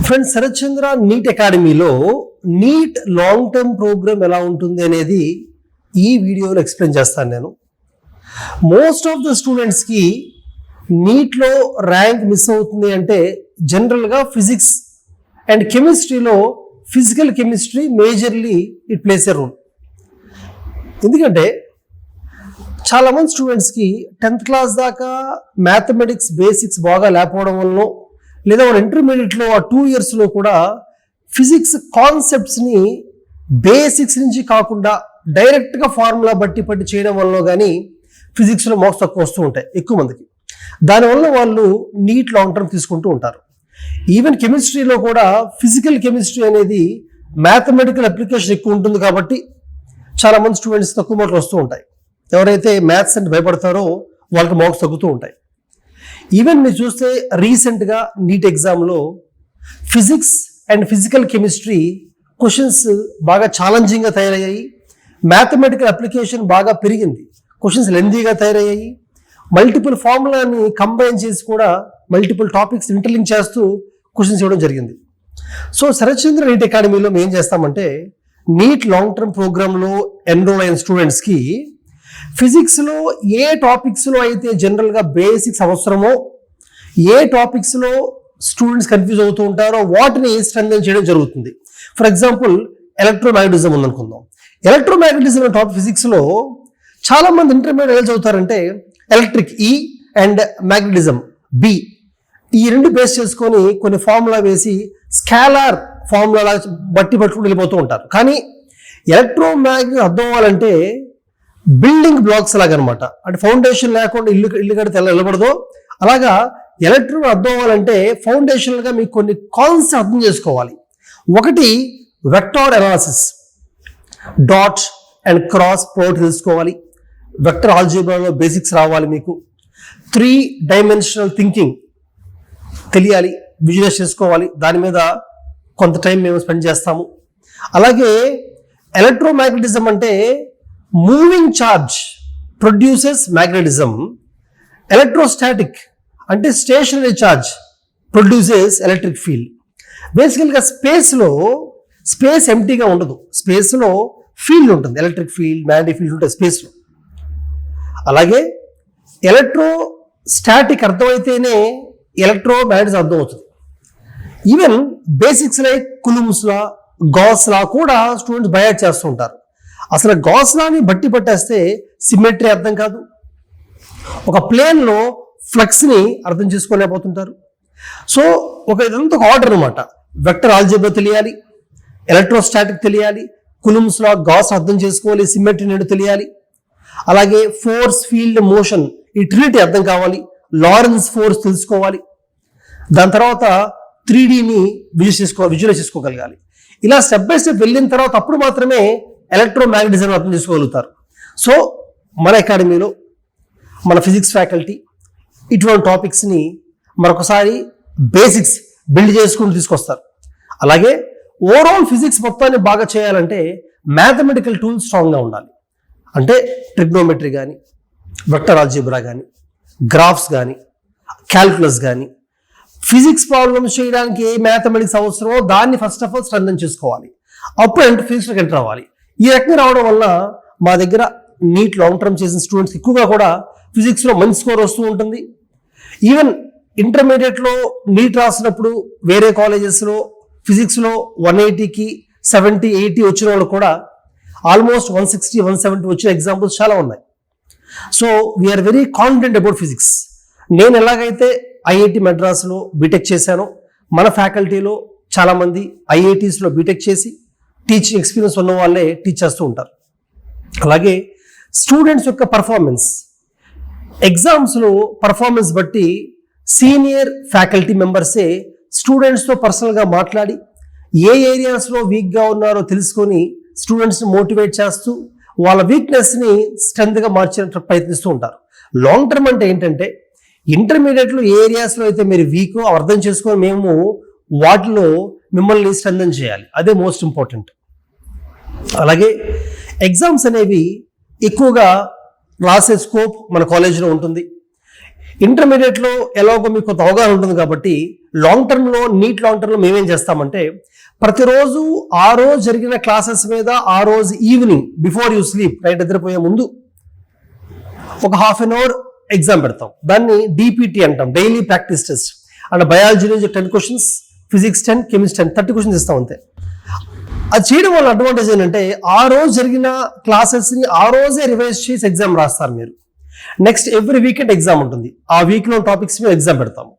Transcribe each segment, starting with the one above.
Friends, Sarath చంద్ర neat అకాడమీలో NEET long term programme ఎలా ఉంటుంది అనేది ఈ వీడియోలో ఎక్స్ప్లెయిన్ చేస్తాను నేను. మోస్ట్ ఆఫ్ ద స్టూడెంట్స్కి నీట్లో ర్యాంక్ మిస్ అవుతుంది అంటే జనరల్గా ఫిజిక్స్ అండ్ కెమిస్ట్రీలో physical chemistry majorly it place a role. ఎందుకంటే చాలామంది స్టూడెంట్స్కి 10th క్లాస్ దాకా మ్యాథమెటిక్స్ బేసిక్స్ బాగా లేకపోవడం వల్ల, లేదా వాళ్ళ ఇంటర్మీడియట్లో ఆ 2 yearsలో కూడా ఫిజిక్స్ కాన్సెప్ట్స్ని బేసిక్స్ నుంచి కాకుండా డైరెక్ట్గా ఫార్ములా బట్టి చేయడం వల్ల కానీ ఫిజిక్స్లో మార్క్స్ తక్కువ వస్తూ ఉంటాయి ఎక్కువ మందికి. దానివల్ల వాళ్ళు నీట్ లాంగ్ టర్మ్ తీసుకుంటూ ఉంటారు. ఈవెన్ కెమిస్ట్రీలో కూడా ఫిజికల్ కెమిస్ట్రీ అనేది మ్యాథమెటికల్ అప్లికేషన్ ఎక్కువ ఉంటుంది కాబట్టి చాలామంది స్టూడెంట్స్ తక్కువ మార్కులు వస్తూ ఉంటాయి. ఎవరైతే మ్యాథ్స్ అంటే భయపడతారో వాళ్ళకి మార్క్స్ తగ్గుతూ ఉంటాయి. ఈవెన్ మీరు చూస్తే రీసెంట్గా నీట్ ఎగ్జామ్లో physics and physical chemistry questions బాగా ఛాలెంజింగ్గా తయారయ్యాయి. మ్యాథమెటికల్ అప్లికేషన్ బాగా పెరిగింది. క్వశ్చన్స్ లెందీగా తయారయ్యాయి. మల్టిపుల్ ఫార్ములాని కంబైన్ చేసి కూడా మల్టిపుల్ టాపిక్స్ ఇంటర్లింక్ చేస్తూ క్వశ్చన్స్ ఇవ్వడం జరిగింది. సో శరత్ చంద్ర నీట్ అకాడమీలో మేము ఏం చేస్తామంటే నీట్ లాంగ్ టర్మ్ ప్రోగ్రాంలో ఎన్రోల్ అయిన స్టూడెంట్స్కి ఫిజిక్స్లో ఏ టాపిక్స్లో అయితే జనరల్గా బేసిక్స్ అవసరమో, ఏ టాపిక్స్లో స్టూడెంట్స్ కన్ఫ్యూజ్ అవుతూ ఉంటారో వాటిని స్ట్రెంథెన్ చేయడం జరుగుతుంది. ఫర్ ఎగ్జాంపుల్ ఎలక్ట్రోమాగ్నెటిజం ఉందనుకుందాం. ఎలక్ట్రోమాగ్నెటిజం అనే టాపిక్ ఫిజిక్స్లో చాలామంది ఇంటర్మీడియట్ ఎలా చదువుతారంటే ఎలక్ట్రిక్ ఈ అండ్ మ్యాగ్నెటిజం బి, ఈ రెండు బేస్ చేసుకొని కొన్ని ఫార్ములా వేసి స్కాలార్ ఫార్ములా పట్టుకుని వెళ్ళిపోతూ ఉంటారు. కానీ ఎలక్ట్రోమాగ్నెటిజం అర్థం అవ్వాలంటే బిల్డింగ్ బ్లాక్స్ లాగనమాట. అంటే ఫౌండేషన్ లేకుండా ఇల్లు కడితే ఎలా నిలబడదో అలాగా ఎలక్ట్రాన్ అర్థం అవ్వాలంటే ఫౌండేషన్గా మీకు కొన్ని కాన్సెప్ట్స్ అర్థం చేసుకోవాలి. ఒకటి vector analysis, dot and cross product తెలుసుకోవాలి. వెక్టర్ ఆల్జీబ్రాలో బేసిక్స్ రావాలి. మీకు 3 dimensional థింకింగ్ తెలియాలి, విజువలైజ్ చేసుకోవాలి. దాని మీద కొంత టైం మేము స్పెండ్ చేస్తాము. అలాగే ఎలక్ట్రోమాగ్నెటిజం అంటే moving charge produces magnetism. Electrostatic అంటే stationary charge produces electric field. బేసికల్గా స్పేస్ ఎంటీగా ఉండదు. స్పేస్లో ఫీల్డ్ ఉంటుంది, ఎలక్ట్రిక్ ఫీల్డ్, మ్యాగ్నెటిక్ ఫీల్డ్ ఉంటుంది స్పేస్లో. అలాగే ఎలక్ట్రోస్టాటిక్ అర్థమైతేనే ఎలక్ట్రోమాగ్నెటిజం అర్థం అవుతుంది. ఈవెన్ బేసిక్స్ లైక్ కులుమ్స్ లా, గాస్ లా కూడా స్టూడెంట్స్ బయాట్ చేస్తూ ఉంటారు. అసలు గాస్ లాని బట్టి పట్టేస్తే సిమెట్రీ అర్థం కాదు. ఒక ప్లేన్లో ఫ్లక్స్ని అర్థం చేసుకోలేకపోతుంటారు. సో ఇదంతా ఒక ఆర్డర్ అనమాట. వెక్టర్ ఆల్జీబ్రా తెలియాలి, ఎలక్ట్రోస్టాటిక్ తెలియాలి, కులుమ్స్ లా, గాస్ అర్థం చేసుకోవాలి, సిమెట్రీ నేడు తెలియాలి. అలాగే ఫోర్స్, ఫీల్డ్, మోషన్ ఈ ట్రినిటీ అర్థం కావాలి, లారెన్స్ ఫోర్స్ తెలుసుకోవాలి. దాని తర్వాత 3Dని విజువలైజ్ చేసుకోగలగాలి. ఇలా స్టెప్ బై స్టెప్ వెళ్ళిన తర్వాత అప్పుడు మాత్రమే ఎలక్ట్రోమాగ్నెటిజం అర్థం చేసుకోగలుగుతారు. సో మన అకాడమీలో మన ఫిజిక్స్ ఫ్యాకల్టీ ఇటువంటి టాపిక్స్ని మరొకసారి బేసిక్స్ బిల్డ్ చేసుకుంటూ తీసుకొస్తారు. అలాగే ఓవరాల్ ఫిజిక్స్ మొత్తాన్ని బాగా చేయాలంటే మ్యాథమెటికల్ టూల్స్ స్ట్రాంగ్గా ఉండాలి. అంటే ట్రిగ్నోమెట్రీ కానీ, వెక్టర్ ఆల్జీబ్రా కానీ, గ్రాఫ్స్ కానీ, క్యాల్కులస్ కానీ, ఫిజిక్స్ ప్రాబ్లమ్స్ చేయడానికి ఏ మ్యాథమెటిక్స్ అవసరమో దాన్ని ఫస్ట్ ఆఫ్ ఆల్ స్ట్రెంథెన్ చేసుకోవాలి. అప్పుడు ఫిజిక్స్లోకి ఎంటర్ అవ్వాలి. ఈ రకంగా రావడం వల్ల మా దగ్గర నీట్ లాంగ్ టర్మ్ చేసిన స్టూడెంట్స్ ఎక్కువగా కూడా ఫిజిక్స్లో మంచి స్కోర్ వస్తూ ఉంటుంది. ఈవెన్ ఇంటర్మీడియట్లో నీట్ రాసినప్పుడు వేరే కాలేజెస్లో ఫిజిక్స్లో 180కి 70, 80 వచ్చిన వాళ్ళు కూడా ఆల్మోస్ట్ 160, 170 వచ్చిన ఎగ్జాంపుల్స్ చాలా ఉన్నాయి. So we are very confident about physics. నేను ఎలాగైతే ఐఐటి మెడ్రాస్లో బీటెక్ చేశానో మన ఫ్యాకల్టీలో చాలామంది ఐఐటీస్లో బీటెక్ చేసి టీచింగ్ ఎక్స్పీరియన్స్ ఉన్న వాళ్ళే టీచ్ చేస్తూ ఉంటారు. అలాగే స్టూడెంట్స్ యొక్క పర్ఫార్మెన్స్, ఎగ్జామ్స్లో పర్ఫార్మెన్స్ బట్టి సీనియర్ ఫ్యాకల్టీ మెంబర్సే స్టూడెంట్స్తో పర్సనల్గా మాట్లాడి ఏ ఏరియాస్లో వీక్గా ఉన్నారో తెలుసుకొని స్టూడెంట్స్ని మోటివేట్ చేస్తూ వాళ్ళ వీక్నెస్ని స్ట్రెంత్గా మార్చేటట్టు ప్రయత్నిస్తూ ఉంటారు. లాంగ్ టర్మ్ అంటే ఏంటంటే ఇంటర్మీడియట్లో ఏ ఏరియాస్లో అయితే మీరు వీకో అర్థం చేసుకొని మేము వాటిలో మిమ్మల్ని స్ట్రెంథెన్ చేయాలి. అదే మోస్ట్ ఇంపార్టెంట్. అలాగే ఎగ్జామ్స్ అనేవి ఎక్కువగా రాసే స్కోప్ మన కాలేజీలో ఉంటుంది. ఇంటర్మీడియట్లో ఎలాగో మీకు కొంత అవగాహన ఉంటుంది కాబట్టి లాంగ్ టర్మ్లో నీట్ లాంగ్ టర్మ్లో మేమేం చేస్తామంటే ప్రతిరోజు ఆ రోజు జరిగిన క్లాసెస్ మీద ఆ రోజు evening before you sleep night నిద్రపోయే ముందు ఒక హాఫ్ అన్ అవర్ ఎగ్జామ్ పెడతాం. దాన్ని డిపిటి అంటాం, daily practice test. And biology నుంచి 10 క్వశ్చన్స్, ఫిజిక్స్ 10, కెమిస్ట్రీ 10, 30 క్వశ్చన్స్ ఇస్తాం అంతే. అది చేయడం వల్ల అడ్వాంటేజ్ ఏంటంటే ఆ రోజు జరిగిన క్లాసెస్ని ఆ రోజే రివైజ్ చేసి ఎగ్జామ్ రాస్తారు మీరు. నెక్స్ట్ ఎవ్రీ వీకెండ్ ఎగ్జామ్ ఉంటుంది, ఆ వీక్లో టాపిక్స్ మీద ఎగ్జామ్ పెడతాము.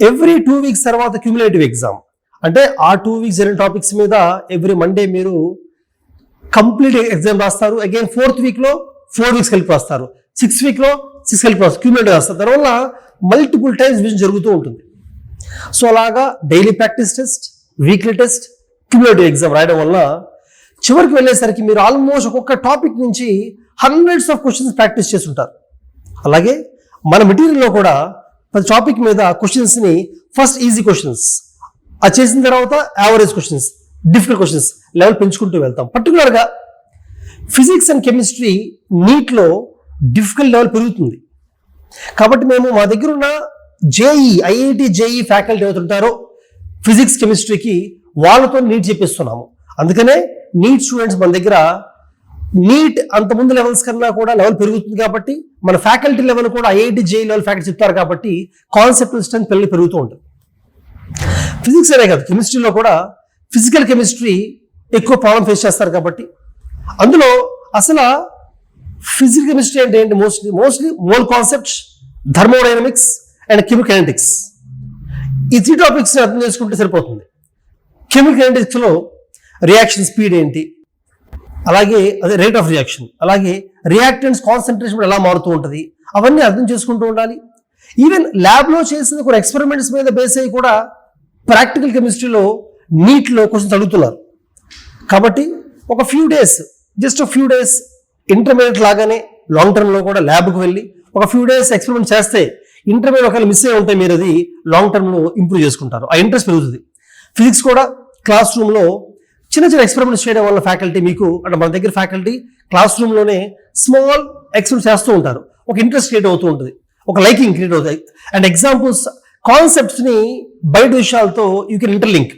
ఎవ్రీ 2 వీక్స్ తర్వాత క్యూములేటివ్ ఎగ్జామ్, అంటే ఆ 2 వీక్స్ జరిగిన టాపిక్స్ మీద ఎవ్రీ మండే మీరు కంప్లీట్ ఎగ్జామ్ రాస్తారు. అగైన్ 4th వీక్లో 4 వీక్స్ కలిపి రాస్తారు, 6th వీక్లో 6 కలిపి రాస్తారు, క్యూములేటివ్ రాస్తారు. దానివల్ల మల్టిపుల్ టైమ్స్ విజన్ జరుగుతూ ఉంటుంది. సో అలాగా daily practice test, weekly test, cumulative exam రాయడం వల్ల చివరికి వెళ్ళేసరికి మీరు ఆల్మోస్ట్ ఒక్కొక్క టాపిక్ నుంచి హండ్రెడ్స్ ఆఫ్ క్వశ్చన్స్ ప్రాక్టీస్ చేస్తుంటారు. అలాగే మన మెటీరియల్లో కూడా ప్రతి టాపిక్ మీద క్వశ్చన్స్ని ఫస్ట్ ఈజీ క్వశ్చన్స్, అది చేసిన తర్వాత average questions, difficult questions level పెంచుకుంటూ వెళ్తాం. పర్టికులర్గా ఫిజిక్స్ అండ్ కెమిస్ట్రీ నీట్లో డిఫికల్ట్ లెవెల్ పెరుగుతుంది కాబట్టి మేము మా దగ్గర ఉన్న ఐఐటి జేఈ ఫ్యాకల్టీ అవుతుంటారో ఫిజిక్స్ కెమిస్ట్రీకి వాళ్ళతో నీట్ చెప్పిస్తున్నాము. అందుకనే నీట్ స్టూడెంట్స్ మన దగ్గర నీట్ అంతకుముందు లెవెల్స్ కన్నా కూడా లెవెల్ పెరుగుతుంది కాబట్టి మన ఫ్యాకల్టీ లెవెల్ కూడా ఐఐటి జేఈ లెవెల్ ఫ్యాకల్టీ చెప్తారు కాబట్టి కాన్సెప్ట్ స్ట్రెంత్ పిల్లలు పెరుగుతూ ఉంటుంది. ఫిజిక్స్ అనే కాదు, కెమిస్ట్రీలో కూడా ఫిజికల్ కెమిస్ట్రీ ఎక్కువ ప్రాబ్లం ఫేస్ చేస్తారు కాబట్టి అందులో అసలు ఫిజికల్ కెమిస్ట్రీ అంటే ఏంటి? Mostly mole concepts, thermodynamics and chemical kinetics, ఈ 3 టాపిక్స్ అర్థం చేసుకుంటే సరిపోతుంది. కెమికైనెటిక్స్లో రియాక్షన్ స్పీడ్ ఏంటి, అలాగే అదే రేట్ ఆఫ్ రియాక్షన్, అలాగే రియాక్టెంట్స్ కాన్సన్ట్రేషన్ ఎలా మారుతూ ఉంటుంది, అవన్నీ అర్థం చేసుకుంటూ ఉండాలి. ఈవెన్ ల్యాబ్లో చేసిన కొన్ని ఎక్స్పెరిమెంట్స్ మీద బేస్ అయ్యి కూడా ప్రాక్టికల్ కెమిస్ట్రీలో నీట్లో క్వశ్చన్స్ అడుగుతున్నారు. కాబట్టి ఒక జస్ట్ ఫ్యూ డేస్ ఇంటర్మీడియట్ లాగానే లాంగ్ టర్మ్లో కూడా ల్యాబ్కి వెళ్ళి ఒక ఫ్యూ డేస్ ఎక్స్పెరిమెంట్ చేస్తే ఇంటర్మీడియట్ ఒకవేళ మిస్ అయ్యి ఉంటే మీరు అది లాంగ్ టర్మ్లో ఇంప్రూవ్ చేసుకుంటారు, ఆ ఇంట్రెస్ట్ పెరుగుతుంది. ఫిజిక్స్ కూడా క్లాస్ రూమ్లో చిన్న చిన్న ఎక్స్పెరిమెంట్స్ చేయడం వల్ల ఫ్యాకల్టీ మీకు అంటే మన దగ్గర ఫ్యాకల్టీ క్లాస్ రూమ్లోనే స్మాల్ ఎక్స్పెరిమెంట్స్ చేస్తూ ఉంటారు, ఒక ఇంట్రెస్ట్ క్రియేట్ అవుతూ ఉంటుంది, ఒక లైకింగ్ క్రియేట్ అవుతాయి. అండ్ ఎగ్జాంపుల్స్ కాన్సెప్ట్స్ని బయట విషయాలతో you can interlink.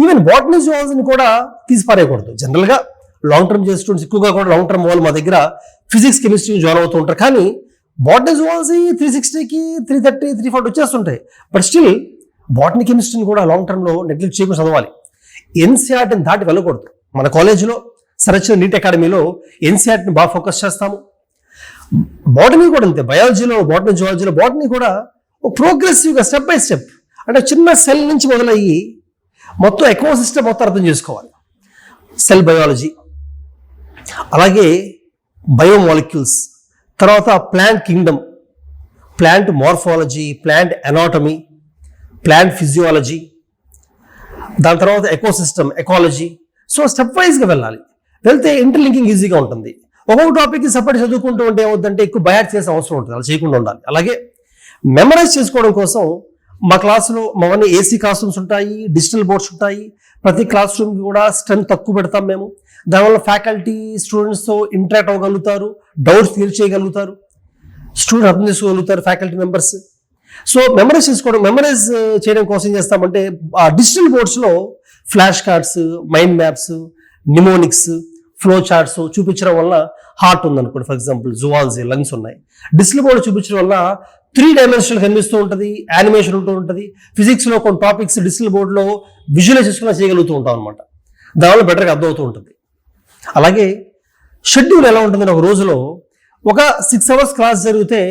Even botany జువాలజీని కూడా తీసిపారేయకూడదు. జనరల్గా లాంగ్ టర్మ్ చేసే స్టూడెంట్స్ ఎక్కువగా కూడా లాంగ్ టర్మ్ వాళ్ళు మా దగ్గర ఫిజిక్స్ కెమిస్ట్రీ జాయిన్ అవుతూ ఉంటారు. కానీ బాటనీ జువాలజీ 360కి 330, 340 వచ్చేస్తుంటాయి. బట్ స్టిల్ బాటనీ కెమిస్ట్రీని కూడా లాంగ్ టర్మ్లో నెగ్లెక్ట్ చేయకుండా చదవాలి. ఎన్సీఆర్టీని దాటి వెళ్ళకూడదు. మన కాలేజీలో సరచన నీట్ అకాడమీలో ఎన్సీఆర్టీని బాగా ఫోకస్ చేస్తాము. బాటనీ కూడా అంతే, బయాలజీలో బాటనీ జువాలజీలో బాటనీ కూడా ప్రోగ్రెసివ్గా స్టెప్ బై స్టెప్ అంటే చిన్న సెల్ నుంచి మొదలయ్యి మొత్తం ఎకోసిస్టమ్ మొత్తం అర్థం చేసుకోవాలి. సెల్ బయాలజీ, అలాగే బయోమాలిక్యూల్స్, తర్వాత plant Kingdom, plant morphology, plant anatomy, plant physiology, దాని తర్వాత ఎకోసిస్టమ్, ఎకాలజీ. సో స్టెప్ వైజ్గా వెళ్ళాలి. వెళ్తే ఇంటర్లింకింగ్ ఈజీగా ఉంటుంది. ఒక్కొక్క టాపిక్కి సపరేట్ చదువుకుంటూ ఉంటే ఏమవుతుందంటే ఎక్కువ బయాట్ చేసే అవసరం ఉంటుంది, అలా చేయకుండా ఉండాలి. అలాగే మెమరైజ్ చేసుకోవడం కోసం మా క్లాసులో మావన్నీ ఏసీ క్లాస్ రూమ్స్ ఉంటాయి, డిజిటల్ బోర్డ్స్ ఉంటాయి. ప్రతి క్లాస్ రూమ్కి కూడా స్ట్రెంత్ తక్కువ పెడతాం మేము. దానివల్ల ఫ్యాకల్టీ స్టూడెంట్స్తో ఇంటరాక్ట్ అవ్వగలుగుతారు, డౌట్స్ క్లియర్ చేయగలుగుతారు, స్టూడెంట్ అర్థం చేసుకోగలుగుతారు ఫ్యాకల్టీ మెంబర్స్. సో మెమరైజ్ చేయడం కోసం ఏం చేస్తామంటే ఆ డిజిటల్ బోర్డ్స్లో flash cards, mind maps, mnemonics, flow charts చూపించడం వల్ల హార్ట్ ఉందనుకోండి ఫర్ ఎగ్జాంపుల్, జువాలజీ లంగ్స్ ఉన్నాయి, డిజిటల్ బోర్డ్ చూపించడం వల్ల 3 డైమెన్షనల్ కనిపిస్తూ ఉంటుంది, యానిమేషన్ ఉంటూ ఉంటుంది. ఫిజిక్స్లో కొన్ని టాపిక్స్ డిజిటల్ బోర్డులో విజువలైజేషన్ చేయగలుగుతూ ఉంటాం అనమాట. దానివల్ల బెటర్గా అర్థమవుతూ ఉంటుంది. అలాగే షెడ్యూల్ ఎలా ఉంటుందని ఒక రోజులో ఒక 6 అవర్స్ క్లాస్ జరిగితే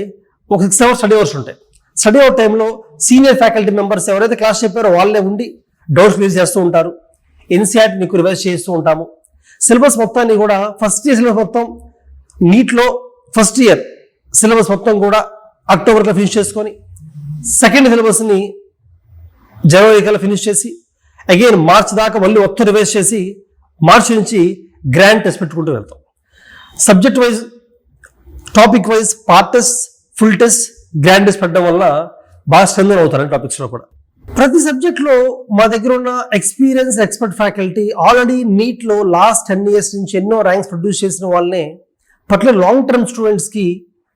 ఒక 6 అవర్స్ స్టడీ అవర్స్ ఉంటాయి. స్టడీ అవర్ టైంలో సీనియర్ ఫ్యాకల్టీ మెంబర్స్ ఎవరైతే క్లాస్ చెప్పారో వాళ్ళే ఉండి డౌట్స్ క్లియర్ చేస్తూ ఉంటారు. ఎన్సీఆర్టీ నీకు రివైజ్ చేస్తూ ఉంటాము. సిలబస్ మొత్తాన్ని కూడా ఫస్ట్ ఇయర్ సిలబస్ మొత్తం నీట్లో ఫస్ట్ ఇయర్ సిలబస్ మొత్తం కూడా అక్టోబర్లో ఫినిష్ చేసుకొని సెకండ్ సిలబస్ని జనవరి కల్లా ఫినిష్ చేసి అగైన్ మార్చ్ దాకా మళ్ళీ మొత్తం రివైజ్ చేసి మార్చ్ నుంచి గ్రాండ్ టెస్ట్ పెట్టుకుంటూ వెళ్తాం. Subject wise, topic wise part test, full test, grand test పెట్టడం వల్ల బాగా స్ట్రెంథెన్ అవుతారు టాపిక్స్లో కూడా. ప్రతి సబ్జెక్ట్లో మా దగ్గర ఉన్న ఎక్స్పీరియన్స్ ఎక్స్పర్ట్ ఫ్యాకల్టీ ఆల్రెడీ నీట్లో లాస్ట్ 10 years నుంచి ఎన్నో ర్యాంక్స్ ప్రొడ్యూస్ చేసిన వాళ్ళనే పర్టికులర్ లాంగ్ టర్మ్ స్టూడెంట్స్కి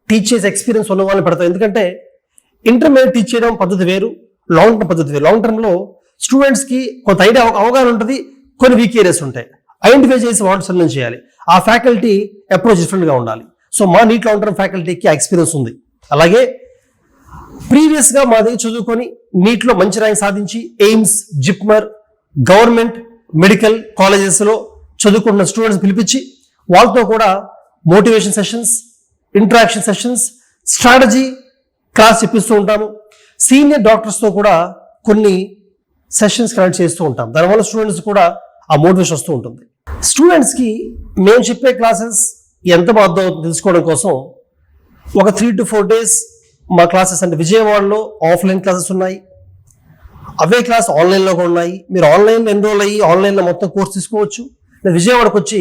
టీచ్ చేసే ఎక్స్పీరియన్స్ ఉన్న వాళ్ళని పెడతాం. ఎందుకంటే ఇంటర్మీడియట్ టీచ్ చేయడం పద్ధతి వేరు, లాంగ్ టర్మ్ పద్ధతి వేరు. లాంగ్ టర్మ్లో స్టూడెంట్స్కి కొంత ఐడియా అవగాహన ఉంటుంది, కొన్ని వీక్ ఏరియాస్ ఉంటాయి. ఐడెంటిఫై చేసి వాటి సొల్యూషన్ చేయాలి. ఆ ఫ్యాకల్టీ అప్రోచ్ డిఫరెంట్గా ఉండాలి. సో మా నీట్ లాంగ్ టర్మ్ ఫ్యాకల్టీకి ఎక్స్పీరియన్స్ ఉంది. అలాగే ప్రీవియస్గా మా దగ్గర చదువుకొని నీట్లో మంచి ర్యాంక్ సాధించి ఎయిమ్స్, జిప్మర్, గవర్నమెంట్ మెడికల్ కాలేజెస్లో చదువుకుంటున్న స్టూడెంట్స్ పిలిపించి వాళ్ళతో కూడా motivation sessions, interaction sessions, strategy class చెప్పిస్తూ ఉంటాము. సీనియర్ డాక్టర్స్తో కూడా కొన్ని సెషన్స్ కండక్ట్ చేస్తూ ఉంటాం. దానివల్ల స్టూడెంట్స్ కూడా ఆ మోటివేషన్ వస్తూ ఉంటుంది. స్టూడెంట్స్కి మేము చెప్పే క్లాసెస్ ఎంత బాధ తెలుసుకోవడం కోసం ఒక 3 to 4 days మా క్లాసెస్, అంటే విజయవాడలో ఆఫ్లైన్ క్లాసెస్ ఉన్నాయి, అవే క్లాస్ ఆన్లైన్లో కూడా ఉన్నాయి. మీరు ఆన్లైన్లో ఎన్రోల్ అయ్యి ఆన్లైన్లో మొత్తం కోర్స్ తీసుకోవచ్చు. విజయవాడకు వచ్చి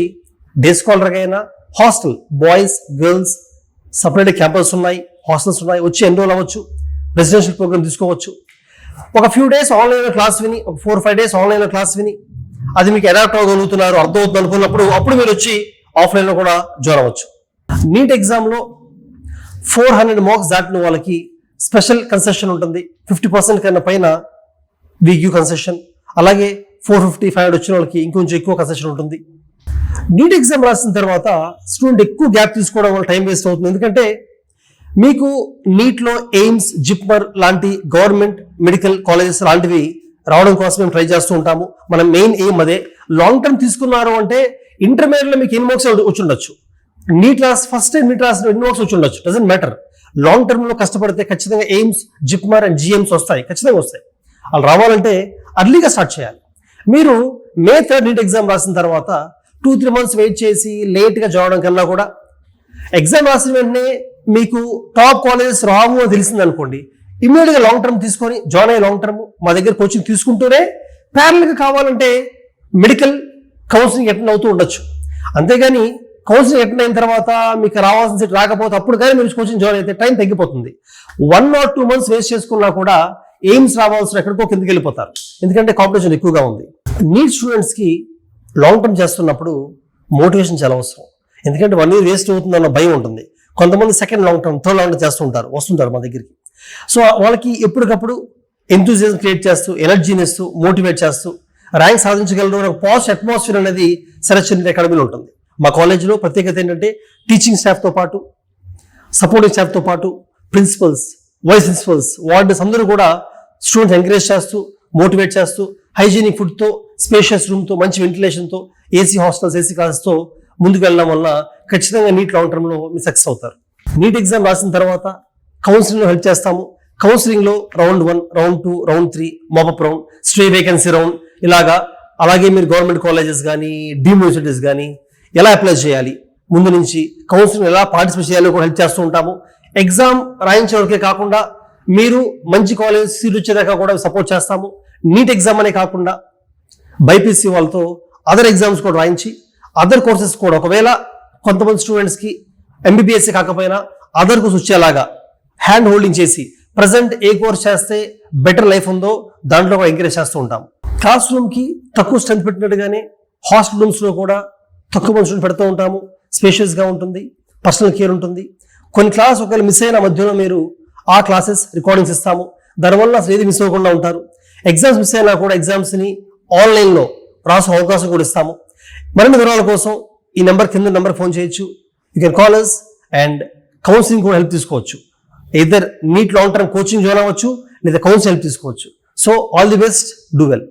డే స్కాలర్గా అయినా, hostel boys girls separate campus ఉన్నాయి, హాస్టల్స్ ఉన్నాయి, వచ్చి ఎన్రోల్ అవ్వచ్చు, రెసిడెన్షియల్ ప్రోగ్రామ్ తీసుకోవచ్చు. ఒక ఫ్యూ డేస్ ఆన్లైన్లో క్లాస్ విని, ఒక 4-5 days ఆన్లైన్లో క్లాస్ విని అది మీకు అడాప్ట్ అవ్వగలుగుతున్నారు, అర్థమవుతుంది అనుకున్నప్పుడు అప్పుడు మీరు వచ్చి ఆఫ్లైన్లో కూడా జాయిన్ అవ్వచ్చు. నీట్ ఎగ్జామ్లో 400 మార్క్స్ దాటిన వాళ్ళకి స్పెషల్ కన్సెషన్ ఉంటుంది. 50% కన్నా పైన వి గివ్ కన్సెషన్. అలాగే 450-500 వచ్చిన వాళ్ళకి ఇంకొంచెం ఎక్కువ కన్సెషన్ ఉంటుంది. నీట్ ఎగ్జామ్ రాసిన తర్వాత స్టూడెంట్ ఎక్కువ గ్యాప్ తీసుకోవడం వల్ల టైం వేస్ట్ అవుతుంది. ఎందుకంటే మీకు నీట్లో ఎయిమ్స్, జిప్మర్ లాంటి గవర్నమెంట్ మెడికల్ కాలేజెస్ లాంటివి రావడం కోసం మేము ట్రై చేస్తూ ఉంటాము. మన మెయిన్ ఎయిమ్ అదే. లాంగ్ టర్మ్ తీసుకున్నారు అంటే ఇంటర్మీడియట్లో మీకు ఎన్ని మార్క్స్ వచ్చి ఉండొచ్చు, నీట్ రాస్ ఫస్ట్ టైం నీట్ రాసిన ఎన్ని మార్క్స్ వచ్చి ఉండొచ్చు, డజంట్ మ్యాటర్. లాంగ్ టర్మ్లో కష్టపడితే ఖచ్చితంగా ఎయిమ్స్, జిప్మర్ అండ్ జిఎమ్స్ వస్తాయి, ఖచ్చితంగా వస్తాయి. వాళ్ళు రావాలంటే అర్లీగా స్టార్ట్ చేయాలి. మీరు May 3rd నీట్ ఎగ్జామ్ రాసిన తర్వాత 2-3 months వెయిట్ చేసి లేట్గా జాయిన్ కన్నా కూడా ఎగ్జామ్ రాసిన వెంటనే మీకు టాప్ కాలేజెస్ రావు అని తెలిసింది అనుకోండి, ఇమ్మీడియట్గా లాంగ్ టర్మ్ తీసుకొని జాయిన్ అయ్యే లాంగ్ టర్మ్ మా దగ్గర కోచింగ్ తీసుకుంటూనే ప్యారల్గా కావాలంటే మెడికల్ కౌన్సిలింగ్ అటెండ్ అవుతూ ఉండొచ్చు. అంతేగాని కౌన్సిలింగ్ అటెండ్ అయిన తర్వాత మీకు రావాల్సిన సీట్ రాకపోతే అప్పుడు కానీ మీరు కోచింగ్ జాయిన్ అయితే టైం తగ్గిపోతుంది. 1 or 2 months వేస్ట్ చేసుకున్నా కూడా ఎయిమ్స్ రావాల్సిన ఎక్కడికో కిందకి వెళ్ళిపోతారు, ఎందుకంటే కాంపిటీషన్ ఎక్కువగా ఉంది. నీట్ స్టూడెంట్స్కి లాంగ్ టర్మ్ చేస్తున్నప్పుడు మోటివేషన్ చాలా అవసరం. ఎందుకంటే 1 year వేస్ట్ అవుతుందన్న భయం ఉంటుంది. కొంతమంది second long term, third long term చేస్తూ ఉంటారు, వస్తుంటారు మా దగ్గరికి. సో వాళ్ళకి ఎప్పటికప్పుడు ఎంతూజియాజం క్రియేట్ చేస్తూ, ఎనర్జీని ఇస్తూ, మోటివేట్ చేస్తూ ర్యాంక్ సాధించగలరు అనే పాజిటివ్ అట్మాస్ఫియర్ అనేది సెలక్షన్ అకాడమీలో ఉంటుంది. మా కాలేజీలో ప్రత్యేకత ఏంటంటే టీచింగ్ స్టాఫ్తో పాటు, సపోర్టింగ్ స్టాఫ్తో పాటు ప్రిన్సిపల్స్, వైస్ ప్రిన్సిపల్స్, వార్డెన్స్ అందరూ కూడా స్టూడెంట్స్ ఎంకరేజ్ చేస్తూ, మోటివేట్ చేస్తూ, హైజీనిక్ ఫుడ్తో, స్పేషియస్ రూమ్తో, మంచి వెంటిలేషన్తో, ఏసీ హాస్టల్స్, ఏసీ క్లాసెస్తో ముందుకు వెళ్ళడం వల్ల ఖచ్చితంగా నీట్ లాంగ్ టర్మ్లో మీరు సక్సెస్ అవుతారు. నీట్ ఎగ్జామ్ రాసిన తర్వాత కౌన్సిలింగ్లో హెల్ప్ చేస్తాము. కౌన్సిలింగ్లో round 1, round 2, round 3, mop up round, stray vacancy round ఇలాగా. అలాగే మీరు గవర్నమెంట్ కాలేజెస్ కానీ, డీమ్డ్ యూనివర్సిటీస్ కానీ ఎలా అప్లై చేయాలి, ముందు నుంచి కౌన్సిలింగ్ ఎలా పార్టిసిపేట్ చేయాలో కూడా హెల్ప్ చేస్తూ ఉంటాము. ఎగ్జామ్ రాయించే వరకే కాకుండా మీరు మంచి కాలేజ్ సీట్ వచ్చేదాకా కూడా సపోర్ట్ చేస్తాము. నీట్ ఎగ్జామ్ అనే కాకుండా బైపీసీ వాళ్ళతో అదర్ ఎగ్జామ్స్ కూడా రాయించి, అదర్ కోర్సెస్ కూడా ఒకవేళ కొంతమంది స్టూడెంట్స్కి ఎంబీబీఎస్సీ కాకపోయినా అదర్ కోర్స్ వచ్చేలాగా హ్యాండ్ హోల్డింగ్ చేసి ప్రజెంట్ ఏ కోర్స్ చేస్తే బెటర్ లైఫ్ ఉందో దాంట్లో కూడా ఎంకరేజ్ చేస్తూ ఉంటాం. క్లాస్ రూమ్కి తక్కువ స్ట్రెంత్ పెట్టినట్టుగానే హాస్టల్ రూమ్స్లో కూడా తక్కువ మంది స్టూడెంట్ పెడుతూ ఉంటాము. స్పేషియస్గా ఉంటుంది, పర్సనల్ కేర్ ఉంటుంది. కొన్ని క్లాస్ ఒకవేళ మిస్ అయిన మధ్యలో మీరు ఆ క్లాసెస్ రికార్డింగ్స్ ఇస్తాము, దానివల్ల అసలు ఏది మిస్ అవ్వకుండా ఉంటారు. ఎగ్జామ్స్ మిస్ అయినా కూడా ఎగ్జామ్స్ని ఆన్లైన్లో రాసే అవకాశం కూడా ఇస్తాము. మరిన్ని వివరాల కోసం ఈ నెంబర్ కింద నెంబర్ ఫోన్ చేయొచ్చు. You can call us and counselling కూడా హెల్ప్ తీసుకోవచ్చు. ఇద్దరు NEET long term coaching join అవ్వచ్చు లేదా కౌన్సిలింగ్ హెల్ప్ తీసుకోవచ్చు. So all the best, do well.